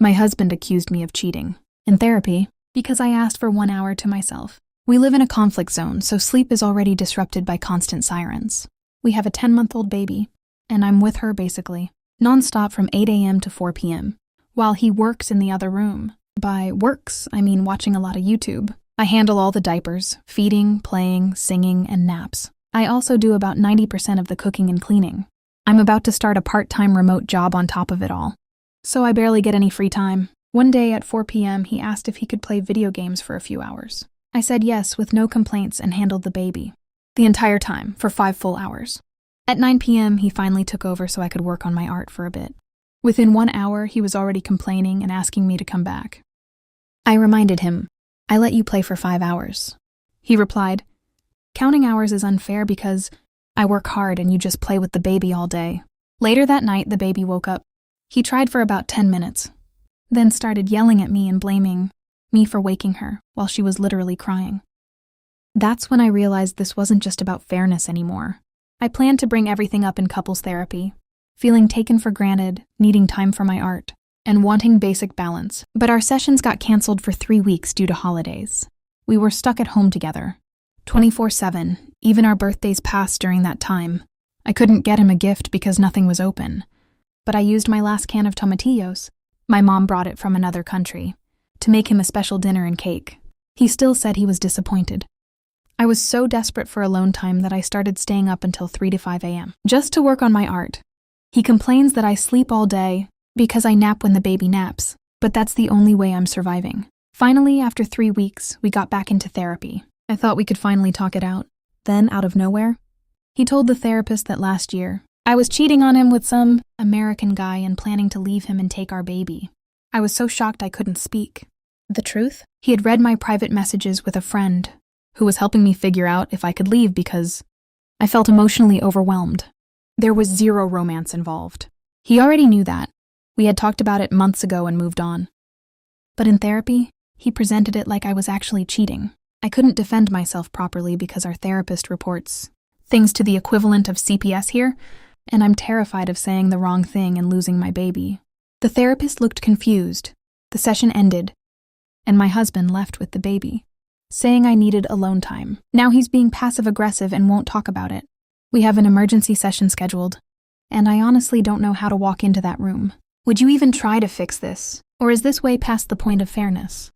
My husband accused me of cheating. In therapy, because I asked for 1 hour to myself. We live in a conflict zone, so sleep is already disrupted by constant sirens. We have a 10-month-old baby, and I'm with her basically, nonstop from 8 a.m. to 4 p.m., while he works in the other room. By works, I mean watching a lot of YouTube. I handle all the diapers, feeding, playing, singing, and naps. I also do about 90% of the cooking and cleaning. I'm about to start a part-time remote job on top of it all, so I barely get any free time. One day at 4 p.m., he asked if he could play video games for a few hours. I said yes with no complaints and handled the baby. The entire time, for 5 full hours. At 9 p.m., he finally took over so I could work on my art for a bit. Within 1 hour, he was already complaining and asking me to come back. I reminded him, I let you play for 5 hours. He replied, counting hours is unfair because I work hard and you just play with the baby all day. Later that night, the baby woke up. He tried for about 10 minutes, then started yelling at me and blaming me for waking her while she was literally crying. That's when I realized this wasn't just about fairness anymore. I planned to bring everything up in couples therapy, feeling taken for granted, needing time for my art, and wanting basic balance. But our sessions got canceled for 3 weeks due to holidays. We were stuck at home together, 24/7. Even our birthdays passed during that time. I couldn't get him a gift because nothing was open. But I used my last can of tomatillos. My mom brought it from another country to make him a special dinner and cake. He still said he was disappointed. I was so desperate for alone time that I started staying up until 3 to 5 a.m. just to work on my art. He complains that I sleep all day because I nap when the baby naps, but that's the only way I'm surviving. Finally, after 3 weeks, we got back into therapy. I thought we could finally talk it out. Then, out of nowhere, he told the therapist that last year, I was cheating on him with some American guy and planning to leave him and take our baby. I was so shocked I couldn't speak. The truth? He had read my private messages with a friend who was helping me figure out if I could leave because I felt emotionally overwhelmed. There was zero romance involved. He already knew that. We had talked about it months ago and moved on. But in therapy, he presented it like I was actually cheating. I couldn't defend myself properly because our therapist reports things to the equivalent of CPS here, and I'm terrified of saying the wrong thing and losing my baby. The therapist looked confused. The session ended, and my husband left with the baby, saying I needed alone time. Now he's being passive-aggressive and won't talk about it. We have an emergency session scheduled, and I honestly don't know how to walk into that room. Would you even try to fix this? Or is this way past the point of fairness?